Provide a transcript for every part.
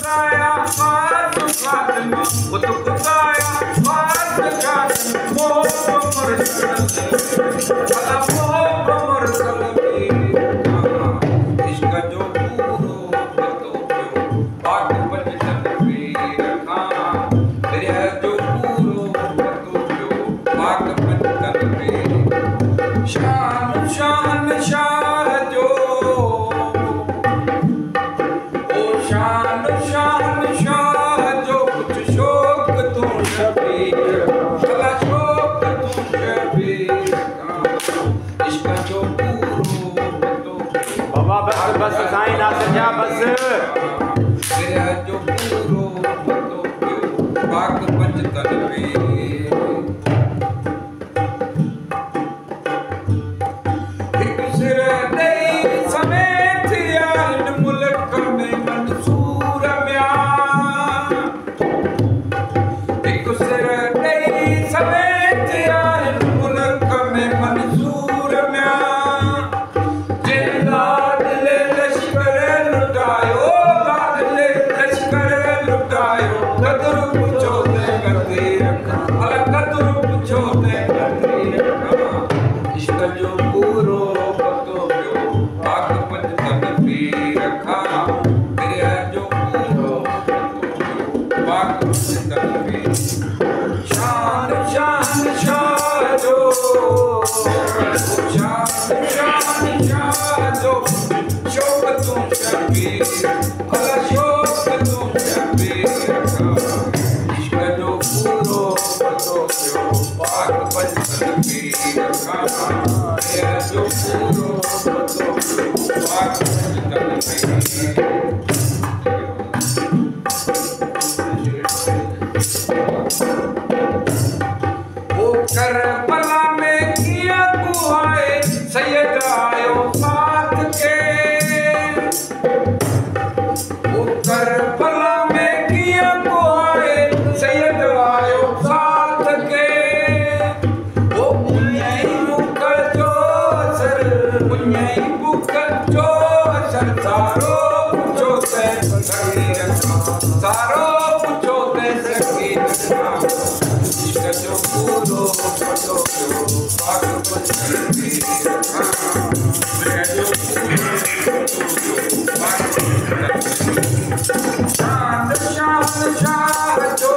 गाया बात फातिमा वो तो गाया बात फातिमा मोहब्बत अल्लाह मोहब्बत इसका जो पूरो तो बात बचन पे रखा तेरे जो पूरो तो बात बचन पे शान शान शाह जो ओ शान शान शाह जो कुछ शौक तू शबीर भला शौक तू शबीर इसका जो पूरो तो बाबा बस बस साईं ना सजा बस तेरा जो पूरो तो बाग पंचतन पे एक सिर दई समेत यार मुल्क में मंसूर म्या एक सिर दई समेत यार मुल्क में मंसूर म्या लाडले लश्कर लुटायो लाडले लश्कर लुटायो कदर पूछो ते करते रखा अल कदर पूछो ते करते रखा इश्क जो पूरो पतो प्यो बाग पंचतन पे रखा तेरे जो पूरो पतो प्यो बाग पंचतन पे शान शान शाह जो शान शान शाह जो शौक तू शबीर अल्लाह शौक तू शबीर इश्क जो पूरो पतो प्यो बाग पंचतन पे रखा तेरा जो पूरो पतो प्यो बाग पंचतन पे वो करबला में किया दुआए सैयद आयो साथ के वो करबला में किया दुआए सैयद आयो साथ के वो मुन्नई बुकर जो असर मुन्नई बुकर जो असर सारो पूछो ते सकी रखा सारो पूछो ते सकी रखा इसका जो पूरो पतो प्यो बाग पंचतन पे रखा तेरा जो पूरो पतो प्यो बाग पंचतन पे शान शान शाह जो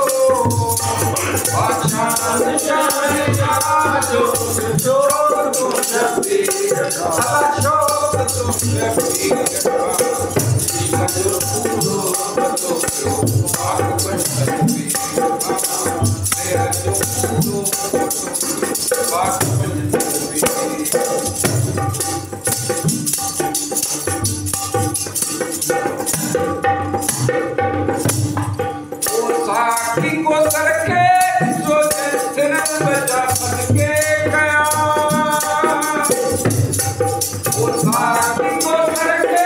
शान शान शाह जो शौक तू शबीर अल्लाह शौक तू शबीर इसका जो पूरो पतो प्यो बाग पंचतन पे रखा तेरा जो पूरो पतो प्यो बाग पंचतन पे साकी को करके सोचे सिर बजा के गया वो साकी को करके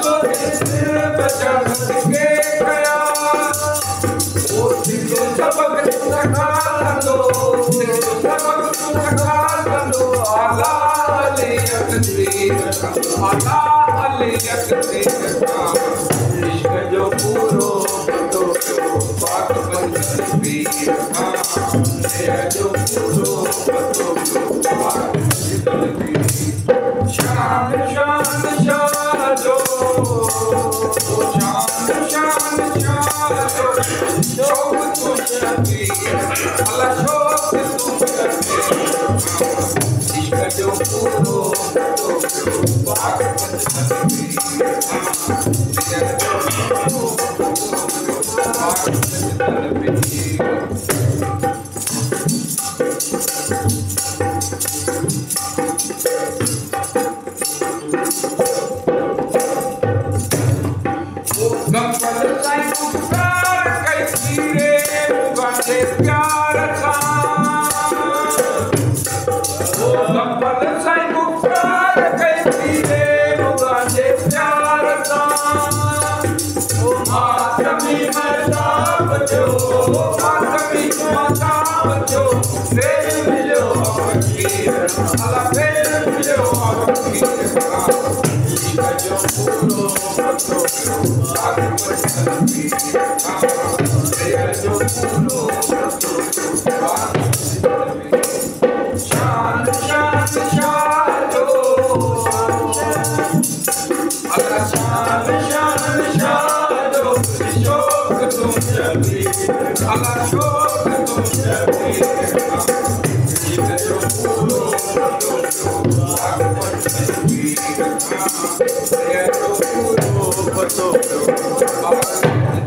सोचे सिर बजा के गया वो दिलो सबक सखा दो दिलो सबक सखा दो आला अली अकदीर आला अली अकदीर इश्क जो पूरो पतो प्यो बाग पंचतन पे रखा तेरा जो पूरो पतो प्यो बाग पंचतन पे शान शान शाह जो शान शान शाह जो शौक तू शबीर अल्लाह शौक तू शबीर इश्क जो पूरो पतो प्यो बाग पंचतन पे रखा तेरा जो पूरो पतो प्यो बाग पंचतन पे गंबल साईं पुकार कैसी रे मुगाजे प्यार था ओ गंबल साईं पुकार कैसी रे मुगाजे प्यार था ओ मातमी मर्दाब जो मातमी मर्दाब जो फेर मिलो फकीर अल्लाह फेर मिलो फकीर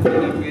Thank you.